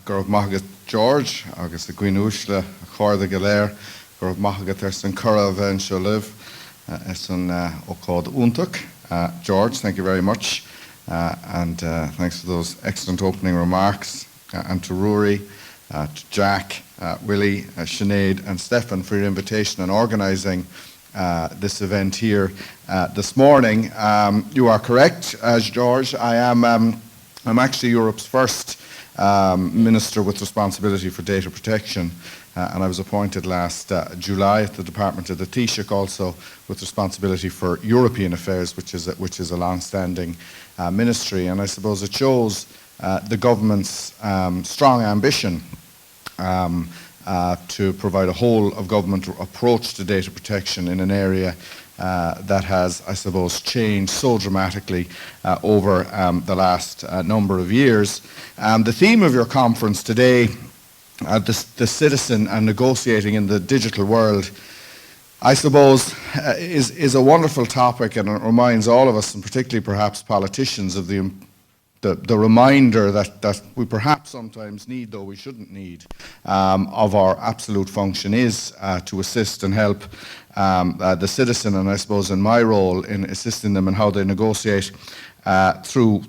Gurb Mahagat George, agus a Gwynúsh le Chorda Galer, Gurb Mahagat Erson Curav and Sholiv, Erson Okod Untuk. George, thank you very much. And thanks for those excellent opening remarks. And to Rory, to Jack, Willie, Sinead, and Stefan for your invitation and organising this event here this morning. You are correct, as George. I'm actually Europe's first Minister with responsibility for data protection, and I was appointed last July at the Department of the Taoiseach, also with responsibility for European affairs, which is a long-standing ministry. And I suppose it shows the government's strong ambition to provide a whole-of-government approach to data protection in an area that has, I suppose, changed so dramatically over the last number of years. The theme of your conference today, the citizen and negotiating in the digital world, I suppose, is a wonderful topic, and it reminds all of us, and particularly perhaps politicians, of the reminder that we perhaps sometimes need, though we shouldn't need, of our absolute function is to assist and help the citizen, and I suppose in my role in assisting them in how they negotiate through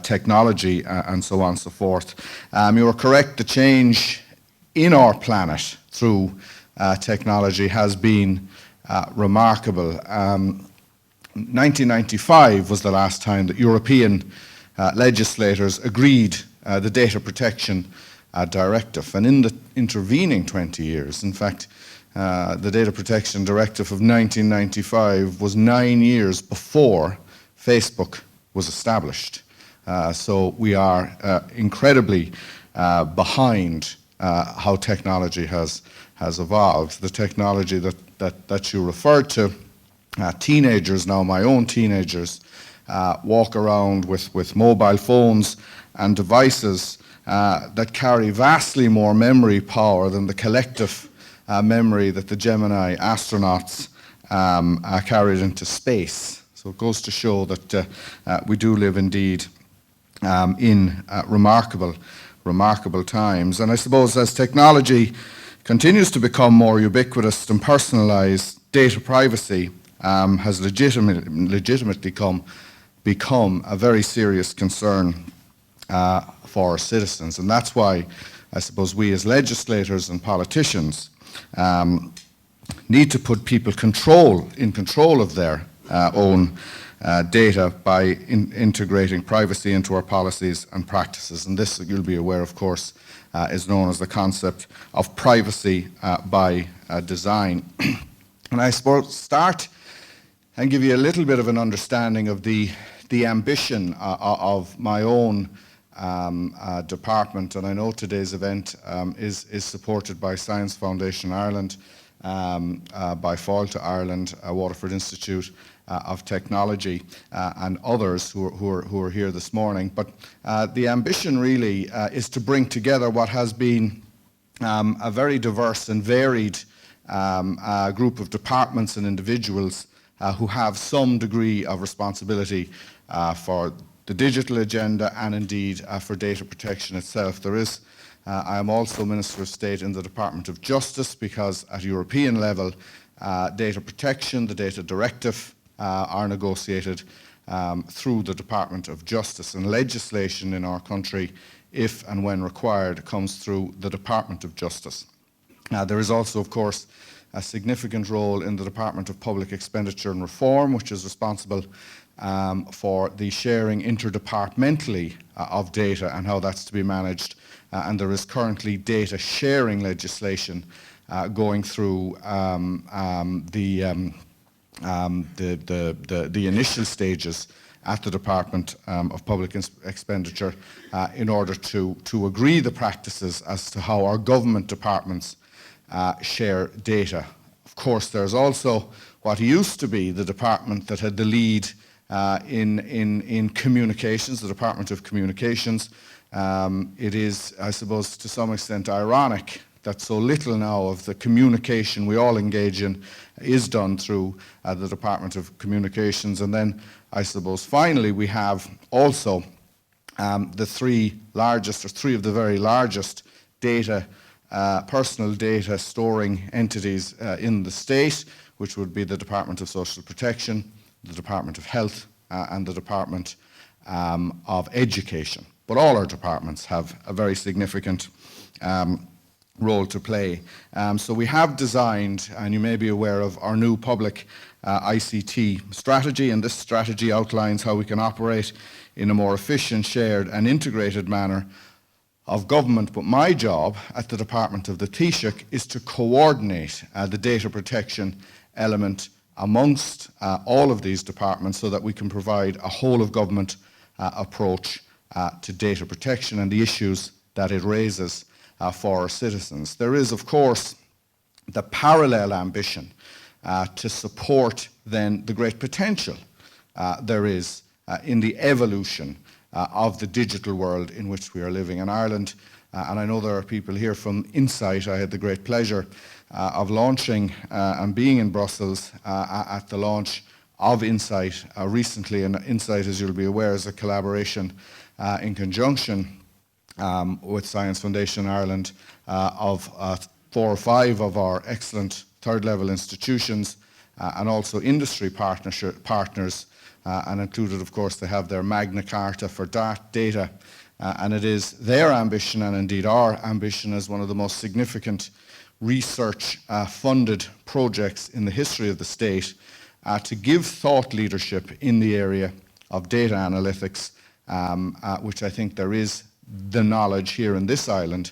technology and so on and so forth. You are correct, the change in our planet through technology has been remarkable. 1995 was the last time that European legislators agreed the Data Protection Directive, and in the intervening 20 years, in fact, the Data Protection Directive of 1995 was 9 years before Facebook was established. So we are incredibly behind how technology has evolved. The technology that you referred to, teenagers now, my own teenagers, walk around with mobile phones and devices that carry vastly more memory power than the collective memory that the Gemini astronauts carried into space. So it goes to show that we do live indeed in remarkable times. And I suppose as technology continues to become more ubiquitous and personalised, data privacy has legitimately become a very serious concern for our citizens. And that's why I suppose we as legislators and politicians need to put people in control of their own data by integrating privacy into our policies and practices. And this, you'll be aware, of course, is known as the concept of privacy by design. And I suppose start and give you a little bit of an understanding of the ambition of my own department. And I know today's event is supported by Science Foundation Ireland, by Fáilte Ireland, Waterford Institute of Technology, and others who are here this morning. But the ambition really is to bring together what has been a very diverse and varied group of departments and individuals who have some degree of responsibility for the digital agenda and indeed for data protection itself. I am also Minister of State in the Department of Justice, because at European level, data protection, the data directive, are negotiated through the Department of Justice, and legislation in our country, if and when required, comes through the Department of Justice. There is also, of course, a significant role in the Department of Public Expenditure and Reform, which is responsible for the sharing interdepartmentally of data and how that's to be managed. And there is currently data sharing legislation going through the initial stages at the Department of Public Expenditure in order to agree the practices as to how our government departments share data. Of course, there's also what used to be the department that had the lead in communications, the Department of Communications. It is, I suppose, to some extent ironic that so little now of the communication we all engage in is done through the Department of Communications. And then, I suppose, finally, we have also the three largest, or three of the very largest personal data storing entities in the state, which would be the Department of Social Protection, the Department of Health, and the Department of Education. But all our departments have a very significant role to play. So we have designed, and you may be aware of, our new public ICT strategy, and this strategy outlines how we can operate in a more efficient, shared and integrated manner of government. But my job at the Department of the Taoiseach is to coordinate the data protection element amongst all of these departments so that we can provide a whole of government approach to data protection and the issues that it raises for our citizens. There is, of course, the parallel ambition to support then the great potential there is in the evolution of the digital world in which we are living in Ireland. And I know there are people here from Insight. I had the great pleasure of launching and being in Brussels at the launch of Insight recently. And Insight, as you'll be aware, is a collaboration in conjunction with Science Foundation Ireland of 4 or 5 of our excellent third-level institutions and also industry partners, and included, of course, they have their Magna Carta for data, and it is their ambition, and indeed our ambition, as one of the most significant research-funded projects in the history of the state, to give thought leadership in the area of data analytics, which I think there is the knowledge here in this island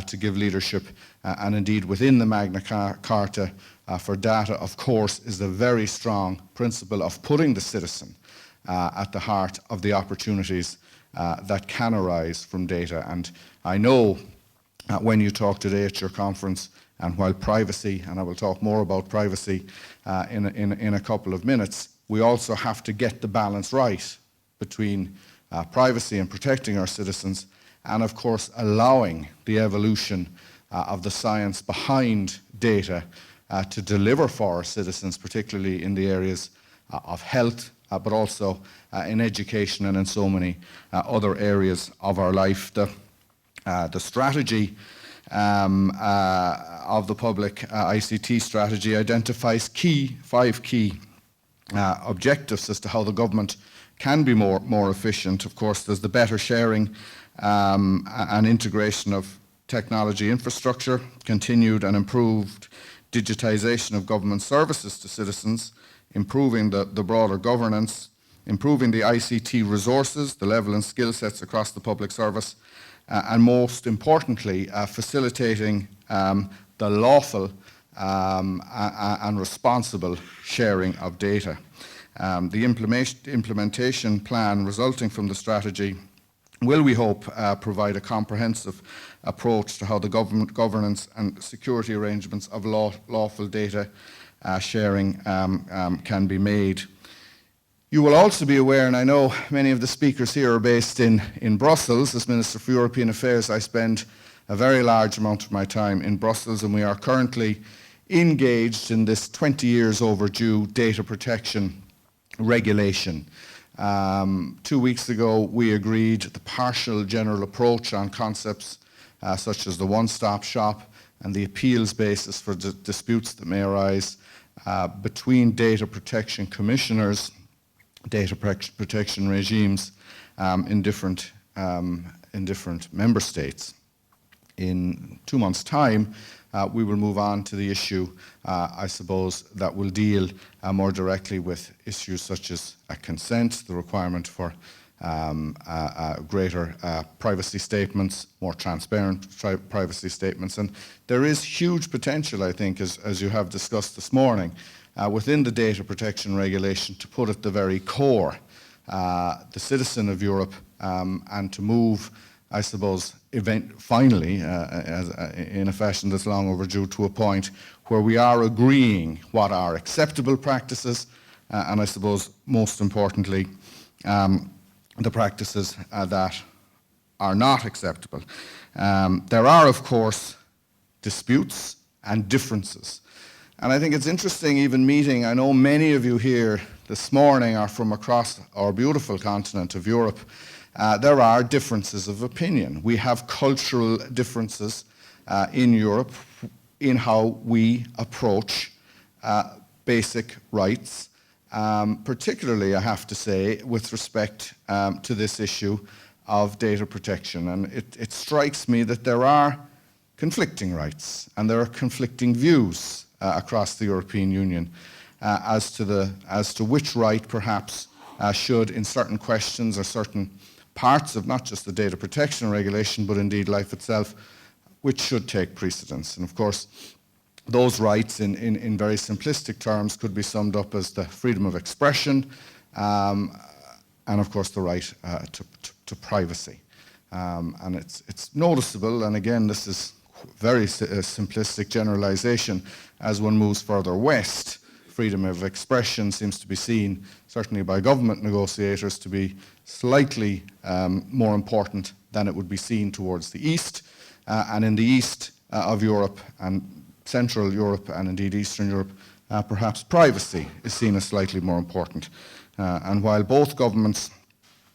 to give leadership, and indeed within the Magna Carta for data, of course, is the very strong principle of putting the citizen at the heart of the opportunities that can arise from data. And I know when you talk today at your conference, and while privacy, and I will talk more about privacy in a couple of minutes, we also have to get the balance right between privacy and protecting our citizens, and of course allowing the evolution of the science behind data to deliver for our citizens, particularly in the areas of health, but also in education and in so many other areas of our life. The strategy of the public ICT strategy identifies 5 key objectives as to how the government can be more efficient. Of course, there's the better sharing and integration of technology infrastructure, continued and improved digitization of government services to citizens, improving the broader governance, improving the ICT resources, the level and skill sets across the public service, and most importantly, facilitating the lawful and responsible sharing of data. The implementation plan resulting from the strategy will, we hope, provide a comprehensive approach to how the governance and security arrangements of lawful data sharing can be made. You will also be aware, and I know many of the speakers here are based in Brussels. As Minister for European Affairs, I spend a very large amount of my time in Brussels, and we are currently engaged in this 20 years overdue data protection regulation. 2 weeks ago, we agreed the partial general approach on concepts such as the one-stop shop and the appeals basis for disputes that may arise between data protection commissioners, data protection regimes in different member states. In 2 months' time, we will move on to the issue, I suppose, that will deal more directly with issues such as consent, the requirement for greater privacy statements, more transparent privacy statements. And there is huge potential, I think, as you have discussed this morning, within the data protection regulation to put at the very core the citizen of Europe and to move, I suppose, finally, in a fashion that's long overdue, to a point where we are agreeing what are acceptable practices and I suppose most importantly the practices that are not acceptable. There are, of course, disputes and differences. And I think it's interesting, even meeting, I know many of you here this morning are from across our beautiful continent of Europe, there are differences of opinion. We have cultural differences in Europe in how we approach basic rights, particularly, I have to say, with respect to this issue of data protection. And it strikes me that there are conflicting rights and there are conflicting views across the European Union as to which right perhaps should, in certain questions or certain parts of not just the data protection regulation, but indeed life itself, which should take precedence. And of course, those rights in very simplistic terms could be summed up as the freedom of expression and of course the right to privacy. And it's noticeable, and again this is very simplistic generalization, as one moves further west, freedom of expression seems to be seen, certainly by government negotiators, to be slightly more important than it would be seen towards the east. And in the east of Europe and Central Europe and indeed Eastern Europe, perhaps privacy is seen as slightly more important. And while both governments,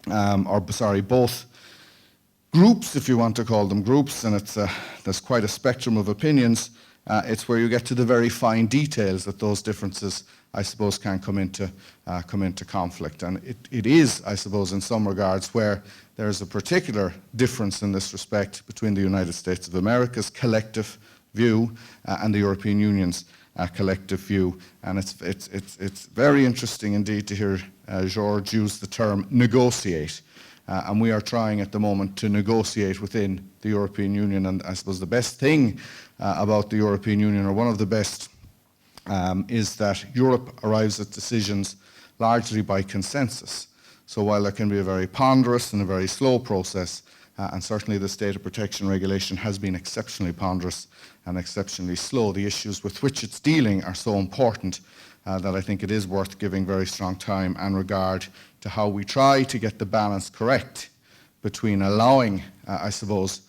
both groups, if you want to call them groups, and there's quite a spectrum of opinions, it's where you get to the very fine details that those differences, I suppose, can come into conflict. And it is, I suppose, in some regards where there's a particular difference in this respect between the United States of America's collective view and the European Union's collective view. And it's very interesting indeed to hear George use the term negotiate. And we are trying at the moment to negotiate within the European Union. And I suppose the best thing about the European Union, or one of the best, is that Europe arrives at decisions largely by consensus. So while there can be a very ponderous and a very slow process, and certainly this data protection regulation has been exceptionally ponderous and exceptionally slow, the issues with which it's dealing are so important that I think it is worth giving very strong time and regard to how we try to get the balance correct between allowing, I suppose,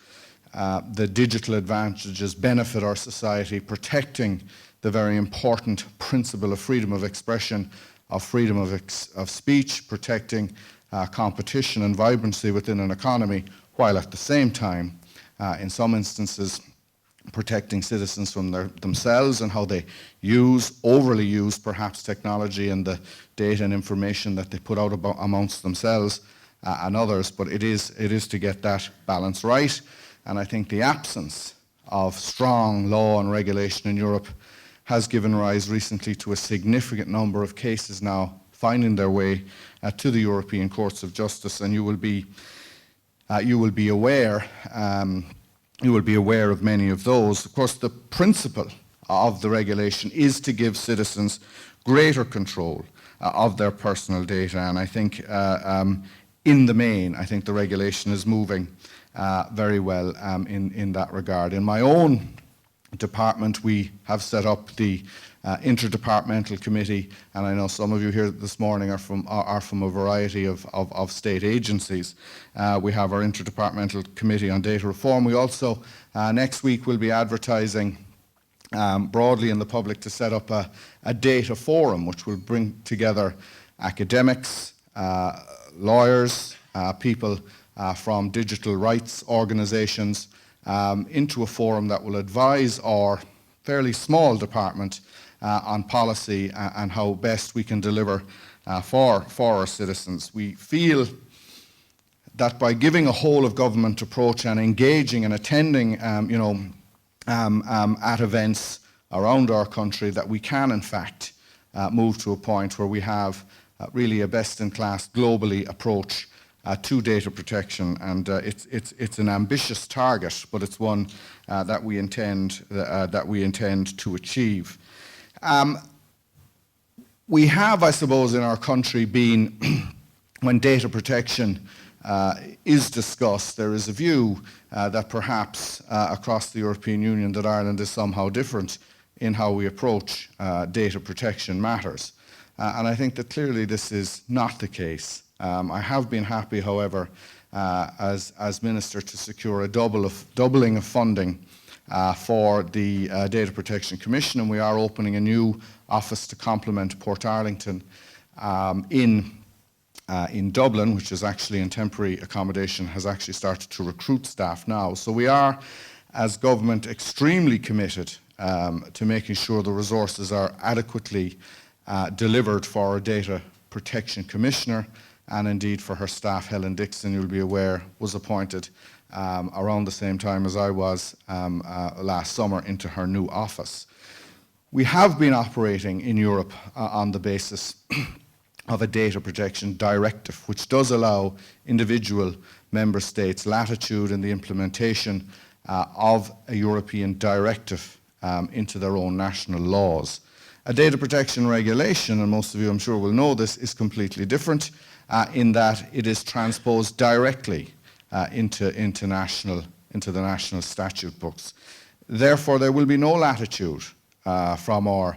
the digital advantages benefit our society, protecting the very important principle of freedom of expression, of freedom of speech, protecting competition and vibrancy within an economy, while at the same time, in some instances, protecting citizens from themselves and how they overly use perhaps technology and the data and information that they put out amongst themselves and others. But it is to get that balance right. And I think the absence of strong law and regulation in Europe has given rise recently to a significant number of cases now finding their way to the European Courts of Justice. And you will be aware of many of those. Of course, the principle of the regulation is to give citizens greater control of their personal data. And I think in the main, I think the regulation is moving very well in that regard. In my own department, we have set up the interdepartmental committee, and I know some of you here this morning are from a variety of state agencies. We have our interdepartmental committee on data reform. We also next week will be advertising broadly in the public to set up a data forum, which will bring together academics, lawyers, people from digital rights organizations into a forum that will advise our fairly small department on policy and how best we can deliver for our citizens. We feel that by giving a whole of government approach and engaging and attending at events around our country, that we can in fact move to a point where we have really a best-in-class globally approach to data protection. And it's an ambitious target, but it's one that we intend to achieve. We have, I suppose, in our country been, when data protection is discussed, there is a view that perhaps across the European Union that Ireland is somehow different in how we approach data protection matters. And I think that clearly this is not the case. I have been happy, however, as Minister to secure a doubling of funding for the Data Protection Commission, and we are opening a new office to complement Portarlington in in Dublin, which is actually in temporary accommodation, has actually started to recruit staff now. So we are, as government, extremely committed to making sure the resources are adequately delivered for our Data Protection Commissioner, and indeed for her staff. Helen Dixon, you'll be aware, was appointed around the same time as I was last summer into her new office. We have been operating in Europe on the basis of a data protection directive, which does allow individual member states latitude in the implementation of a European directive into their own national laws. A data protection regulation, and most of you I'm sure will know this, is completely different in that it is transposed directly into the national statute books. Therefore, there will be no latitude from our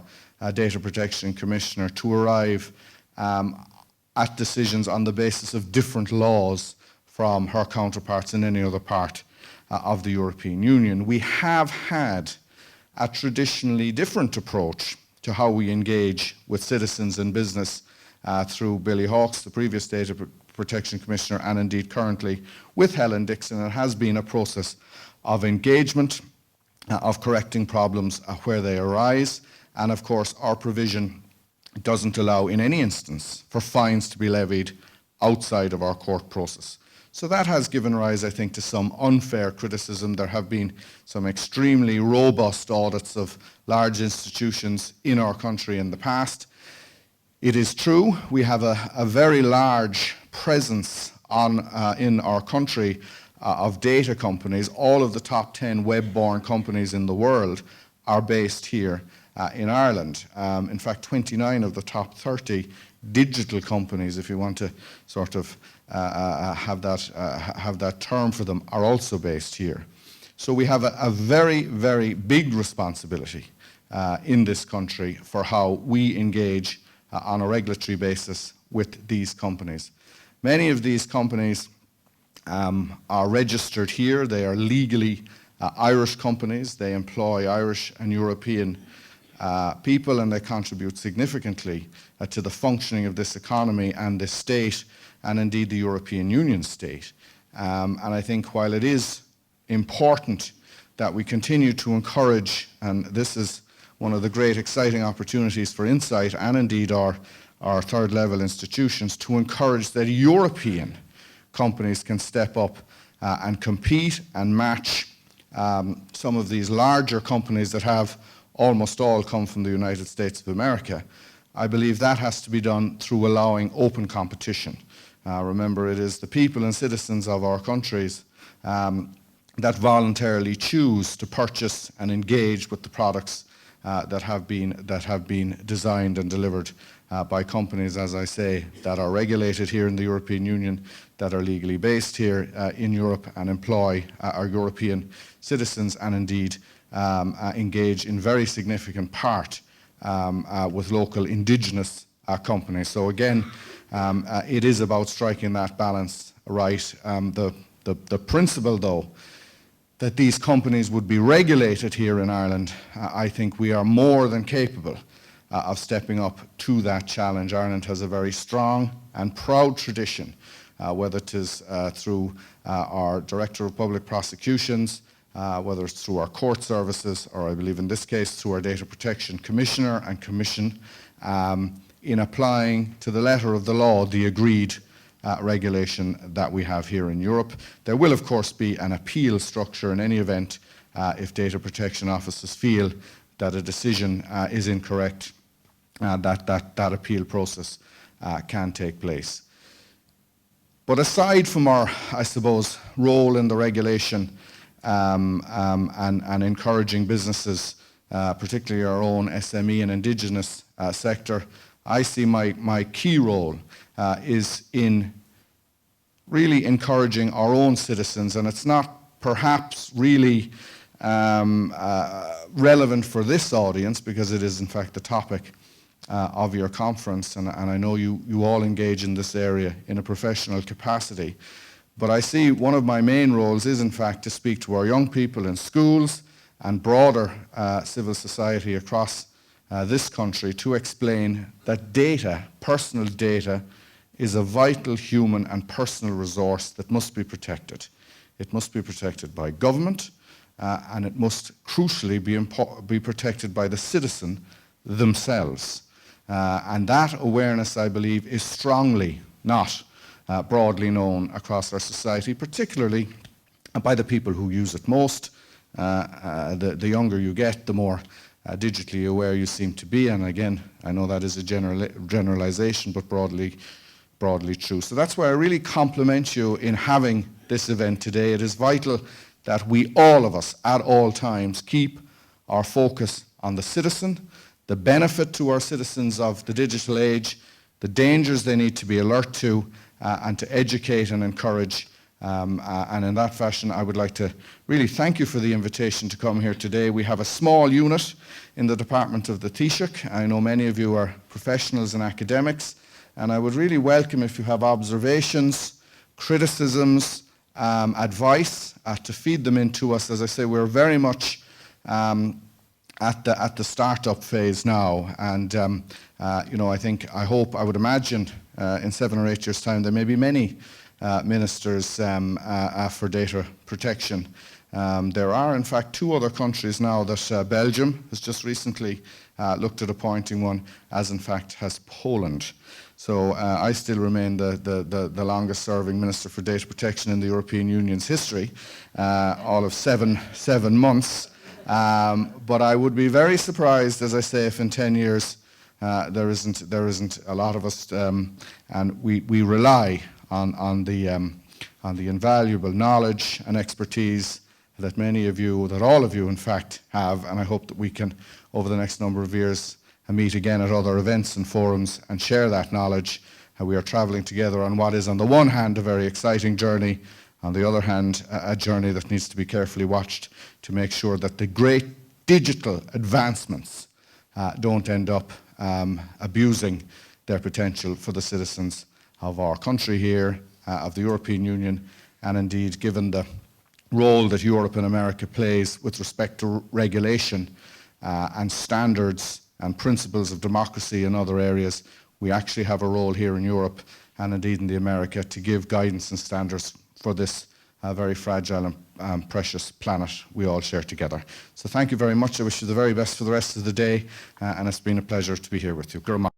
Data Protection Commissioner to arrive at decisions on the basis of different laws from her counterparts in any other part of the European Union. We have had a traditionally different approach to how we engage with citizens and business through Billy Hawkes, the previous Data Protection Commissioner, and indeed currently with Helen Dixon. It has been a process of engagement, of correcting problems where they arise, and of course our provision doesn't allow in any instance for fines to be levied outside of our court process. So that has given rise, I think, to some unfair criticism. There have been some extremely robust audits of large institutions in our country in the past. It is true, we have a very large presence in our country of data companies. All of the top 10 web-born companies in the world are based here in Ireland. In fact, 29 of the top 30 digital companies, if you want to sort of have that term for them, are also based here. So we have a very, very big responsibility in this country for how we engage on a regulatory basis with these companies. Many of these companies are registered here. They are legally Irish companies. They employ Irish and European people, and they contribute significantly to the functioning of this economy and this state, and indeed the European Union state. And I think while it is important that we continue to encourage, and this is one of the great exciting opportunities for Insight and indeed our third level institutions, to encourage that European companies can step up and compete and match some of these larger companies that have almost all come from the United States of America. I believe that has to be done through allowing open competition. Remember, it is the people and citizens of our countries that voluntarily choose to purchase and engage with the products that have been designed and delivered by companies, as I say, that are regulated here in the European Union, that are legally based here in Europe and employ our European citizens, and indeed engage in very significant part with local indigenous companies. So again, it is about striking that balance right. The principle, though, that these companies would be regulated here in Ireland, I think we are more than capable of stepping up to that challenge. Ireland has a very strong and proud tradition, whether it is through our Director of Public Prosecutions, whether it's through our court services, or I believe in this case through our Data Protection Commissioner and Commission, in applying to the letter of the law the agreed regulation that we have here in Europe. There will of course be an appeal structure in any event if data protection officers feel that a decision is incorrect, that appeal process can take place. But aside from our, I suppose, role in the regulation and encouraging businesses, particularly our own SME and Indigenous sector, I see my key role is in really encouraging our own citizens, and it's not perhaps really relevant for this audience because it is in fact the topic of your conference, and I know you all engage in this area in a professional capacity. But I see one of my main roles is in fact to speak to our young people in schools and broader civil society across this country to explain that data, personal data, is a vital human and personal resource that must be protected. It must be protected by government, and it must crucially be protected by the citizen themselves. And that awareness, I believe, is strongly not broadly known across our society, particularly by the people who use it most. The younger you get, the more digitally aware you seem to be. And again, I know that is a generalization, but broadly true. So that's why I really compliment you in having this event today. It is vital that we, all of us, at all times, keep our focus on the citizen, the benefit to our citizens of the digital age, the dangers they need to be alert to, and to educate and encourage. And in that fashion, I would like to really thank you for the invitation to come here today. We have a small unit in the Department of the Taoiseach. I know many of you are professionals and academics, and I would really welcome if you have observations, criticisms, advice to feed them into us. As I say, we're very much at the startup phase now, and I would imagine in 7 or 8 years' time there may be many ministers for data protection. There are, in fact, 2 other countries now that Belgium has just recently looked at appointing one, as in fact has Poland. So I still remain the longest-serving Minister for Data Protection in the European Union's history, all of seven months. But I would be very surprised, as I say, if in 10 years there isn't a lot of us, and we rely on the invaluable knowledge and expertise that many of you, that all of you, in fact, have. And I hope that we can, over the next number of years, meet again at other events and forums and share that knowledge. We are traveling together on what is, on the one hand, a very exciting journey, on the other hand, a journey that needs to be carefully watched to make sure that the great digital advancements don't end up abusing their potential for the citizens of our country here, of the European Union, and indeed, given the role that Europe and America plays with respect to regulation and standards and principles of democracy in other areas, we actually have a role here in Europe and indeed in the America to give guidance and standards for this very fragile and precious planet we all share together. So thank you very much. I wish you the very best for the rest of the day, and it's been a pleasure to be here with you. Gurma.